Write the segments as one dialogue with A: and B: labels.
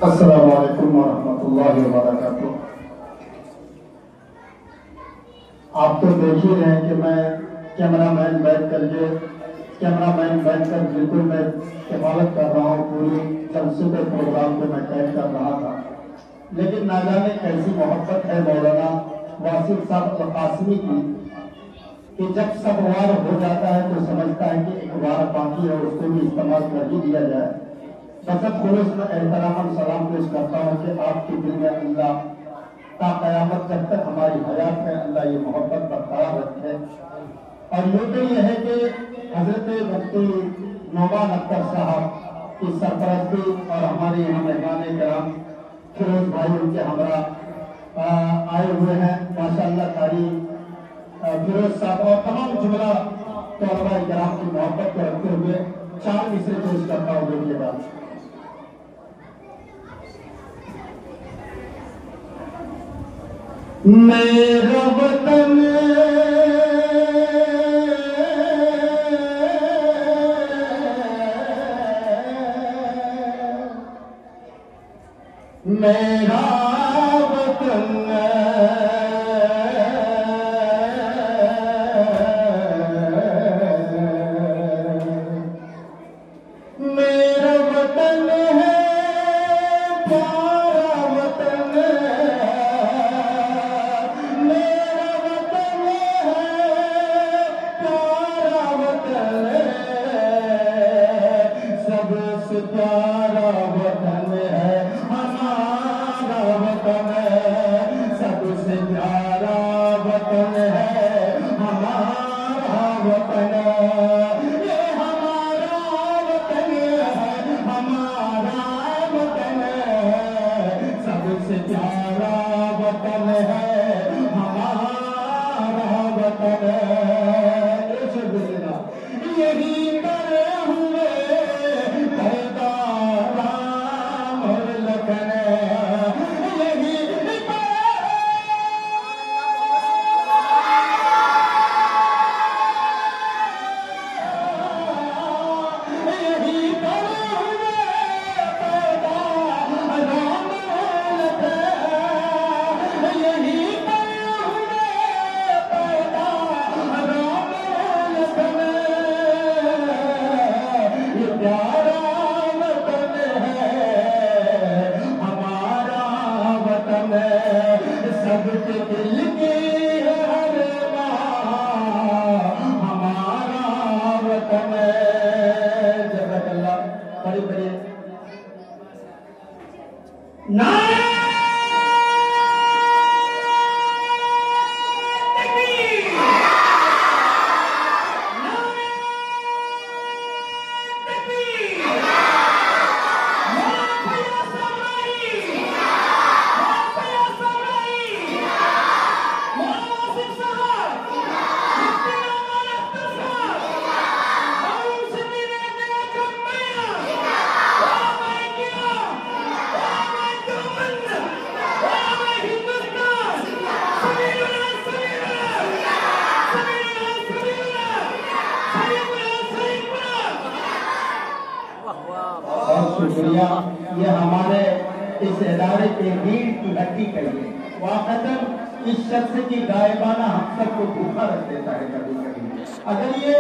A: अस्सलामु अलैकुम वरहमतुल्लाहि वबरकातुह। आप तो देख ही रहे हैं कि मैं कैमरामैन बैठकर बिल्कुल मैं किफायत कर रहा हूँ, पूरी जलसे के प्रोग्राम को मैं कैद कर रहा था। लेकिन ना जाने कैसी मोहब्बत है मौलाना वासिफ साहब कासिमी की कि जब सब वार हो जाता है तो समझता है कि एक वार बाकी है, उसको भी इस्तेमाल कर ही दिया जाए। बसत खुलूस में एहतराम सलाम पेश करता हूँ कि आपके दिल में अल्लाह ता क़यामत जब तक हमारी हयात में अल्लाह ये मोहब्बत बरकरार रखे। और यूँ तो ये है कि हजरत मुफ्ती नौमान अख्तर साहब की सरपरस्ती और हमारे यहाँ मेहमान कराम फिरोज भाई उनके हमरा आए हुए हैं माशाअल्लाह। कारी फिरोज साहब और तमाम जुमला तलबा कराम की मोहब्बत को रखते हुए 4 मिसरे पेश करता हूँ। देखिएगा, मेरा वतन मेरा वतन मेरा वतन है, प्यारा वतन मेरा वतन है, प्यारा वतन सबसे प्यारा वतन है हमारा वतन, सबसे प्यारा वतन है हमारा वतन। ये हमारा वतन है, हमारा वतन सबसे प्यारा वतन है हमारा वतन। यही करे हुए पैदा राम और लखन, यही सबके दिल की हर हमारा वतन। जज़ाकल्लाह। बड़ी बड़ी शुक्रिया। ये हमारे इस इदारे के रीढ़ की हड्डी कहिए, वाकई इस शख्स की गायबाना हम सबको भूखा रख देता है कभी कभी। अगर ये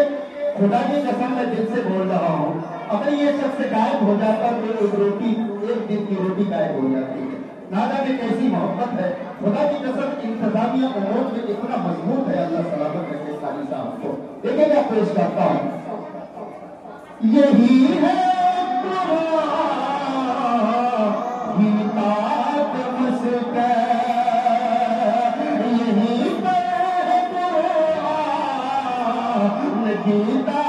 A: खुदा की कसम मैं दिल से बोल रहा हूँ, अगर ये शख्स गायब हो जाता तो एक दिन की रोटी गायब हो जाती है। ना जाने कैसी मोहब्बत है, खुदा की कसम इंतजामिया उमूर में इतना मजबूत है। अल्लाह सलामत रखे साली साहब को। देखिएगा, पेश करता हूँ। यही है गीता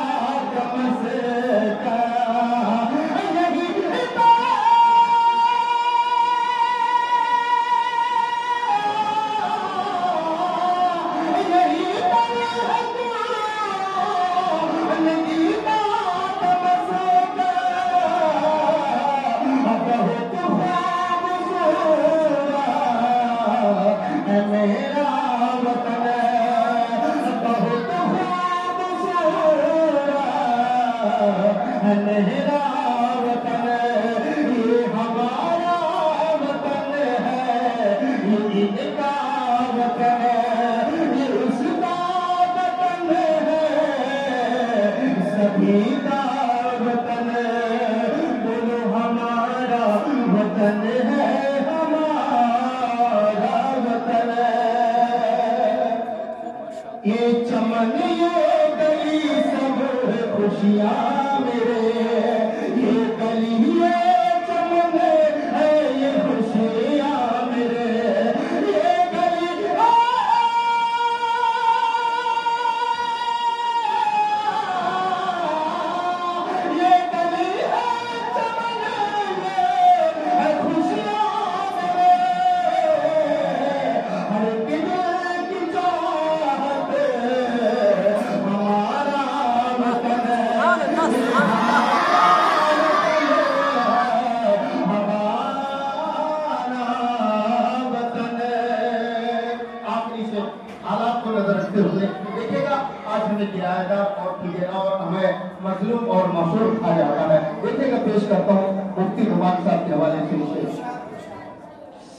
A: समझते हुए देखिएगा आज हमें किराएदार और ठेकेदार और हमें मजलूम और मफरूर कहा जाता है। देखिएगा पेश करता हूँ मुफ्ती नुमान साहब के हवाले से।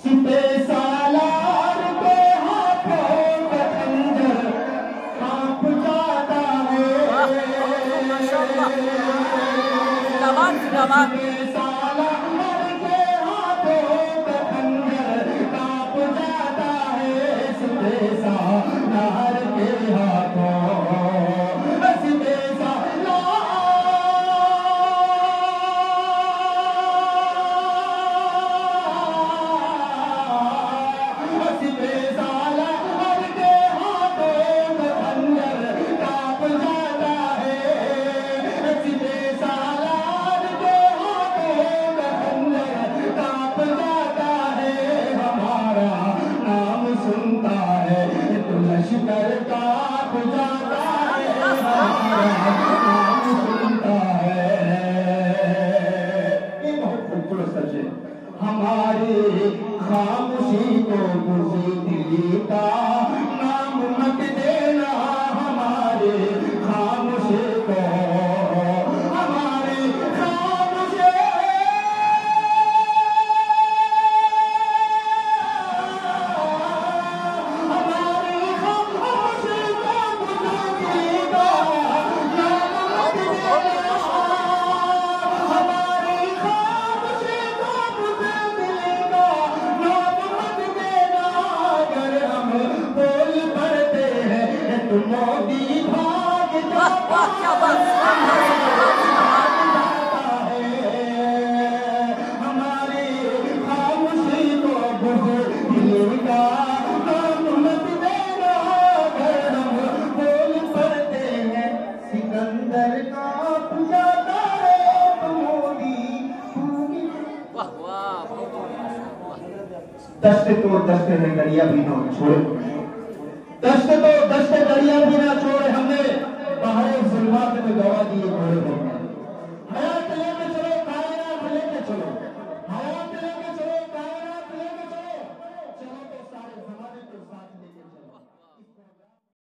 A: सिपे सालार के हाथों का खंजर कांप जाता है। सिपे सालार के हाथों का खंजर कांप जाता है। सिपे सालार के हाथों सिपे सालार हमारे खामोशी को बुज़दिली का नाम मत देना। हमारे खामोशी को हमारे खामोशी हमारे खामोशी को बुज़दिली का नाम मत देना। हमारे खामोशी को बुज़दिली का नाम मत देना। अगर हम बोल पड़ते हैं तो मोदी भाग जाता है। हमारे खामोशी को बुज़दिली का नाम मत देना। अगर हम बोल पड़ते हैं सिकंदर का जाता है तो मोदी दस्त तो दस्त है दरिया भी ना छोड़े। दस्त तो दस्त दरिया भी ना छोड़े। हमने बाहर जुल्मात में गवा दिए घोड़े।